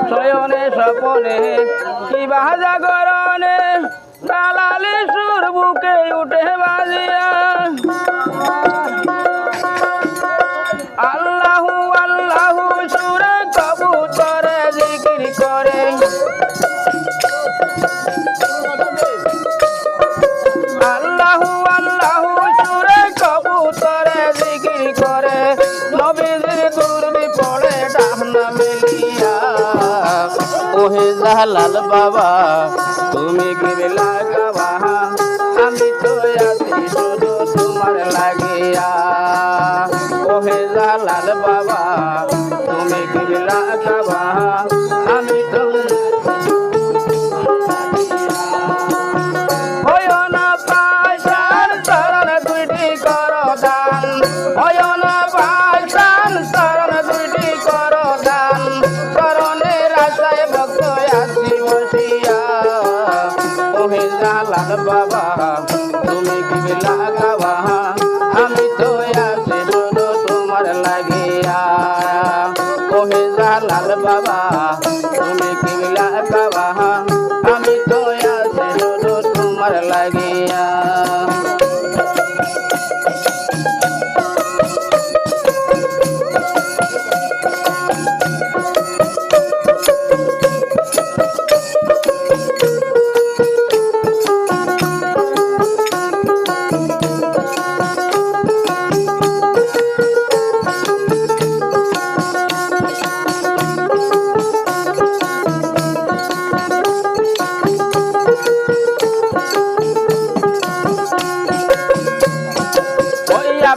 শয়নে স্বপনে কিবা জাগরণে দালালি সুর বুকে উঠে বাজিয়া আল্লাহু আল্লাহু সুরে কবুতরে জিকির করে আল্লাহু আল্লাহু সুরে কবুতরে জিকির করে নবীজির দুরুদ পড়ে ডাহনা মেলিয়া ওহে জালাল বাবা তুমি গিরলা গাওয়া আমি তো আছি শুধু তোমার লাগিয়া ওহে জালাল বাবা তুমি গিরলা গাওয়া আমি তো বাবা তুমি কি লাগাবা আমি তো আছি শুধু তোমার লাগিয়া ওহে জালাল বাবা তুমি কি লাগাবা আমি তো আছি শুধু তোমার লাগিয়া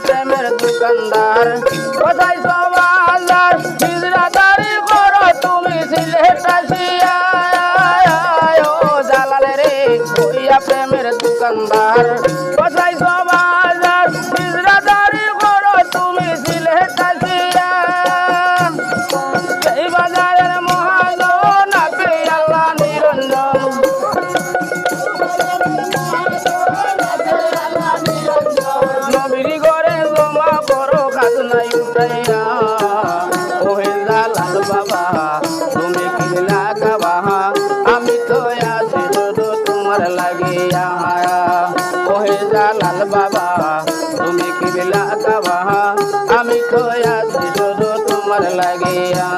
প্রেমের দোকানদার কোথায় সবাজার হিজরাদারি করো তুমি সিলেট আসিয়া ও জালাল রে ওইয়া প্রেমের দোকানদার কোথায় সবাজার হিজরাদারি করো তুমি সিলেট আসিয়া এই বাজারের মহাজন আপনি আল্লাহ নিরঞ্জন নবীর ঘরে জমা করো খাজনা উঠাইয়া ওহে জালাল বাবা তুমি কি লাগাবা আমি তো আছি শুধু তোমার লাগিয়া ওহে জালাল বাবা তুমি কি লাগাবা আমি তো আছি শুধু তোমার লাগিয়া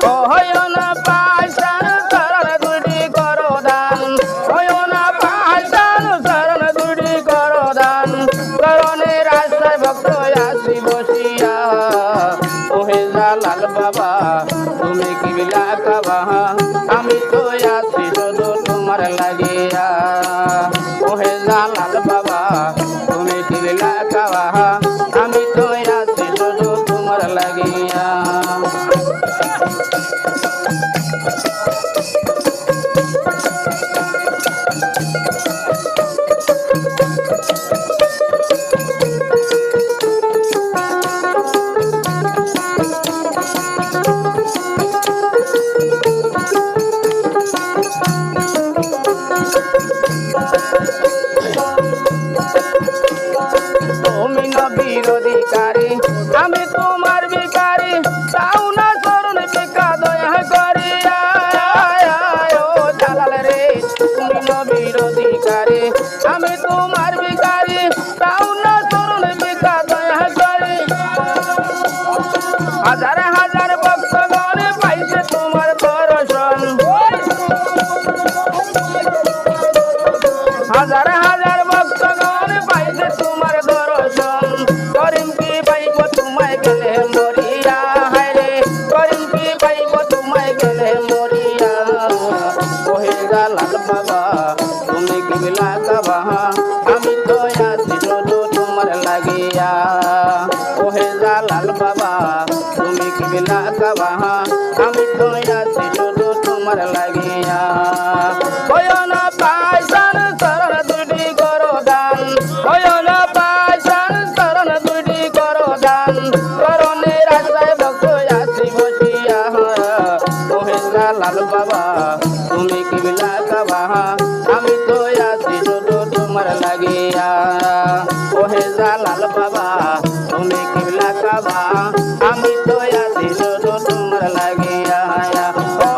ও হয় না পাশান শরণ দুটি করো দান হয় না পাশান শরণ দুটি করো দান করণে রাস্তায় ভক্ত আসি বসিয়া ওহে জালাল বাবা তুমি কি লাগাবা আমি তো আছি শুধু তোমার লাগিয়া ওহে জালাল বাবা তুমি কি লাগাবা আমি তো আছি শুধু তোমার লাগিয়া তুমি নবীর অধিকারী আমি তোমার ভিখারি তাও না চরণ ভিক্ষা দয়া করিয়া ও জালাল রে তুমি নবীর অধিকারী আমি তোমার ভিখারি তাও না চরণ ভিক্ষা দয়া করি হাজার হাজার ভক্তগণ পাইছে তোমার দর্শন হাজার হাজার ভক্তগণ পাইছে তোমার দর্শন করিম কি পাইব তোমায় গেলে মরিয়া হায়রে করিম কি পাইব তোমায় গেলে মরিয়া ওহে জালাল বাবা তুমি কি লাগাবা আমি তো আছি শুধু তোমার লাগিয়া ওহে জালাল বাবা তুমি কি লাগাবা আমি তো আছি শুধু তোমার লাগিয়া হয় না পাইসান শরণ দুটি করো দান হয় না পাইসান শরণ দুটি করো দান করণে রাস্তায় ভক্ত আসি বসিয়া ওহে জালাল বাবা তুমি কি লাগাবা আমি তো আছি শুধু তোমার লাগিয়া ওহে জালাল বাবা তুমি কি বাবা আমি তো আছি শুধু তোমার লাগিয়া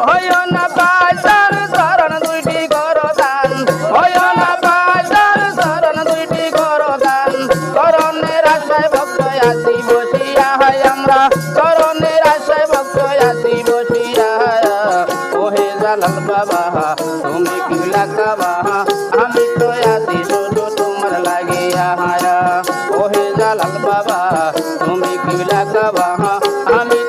হয় না পাশার শরণ দুইটি করো দান হয় না পাশার শরণ দুইটি করো দান করণের আশায় ভক্ত আছি বসিয়া হয় আমরা করণের আশায় ভক্ত আছি বসিয়া ওহে জালাল বাবা তুমি কি লাগাবা আমি তো আছি শুধু তোমার লাগিয়া ওহে জালাল বাবা তুমি কি লাগাবা আমি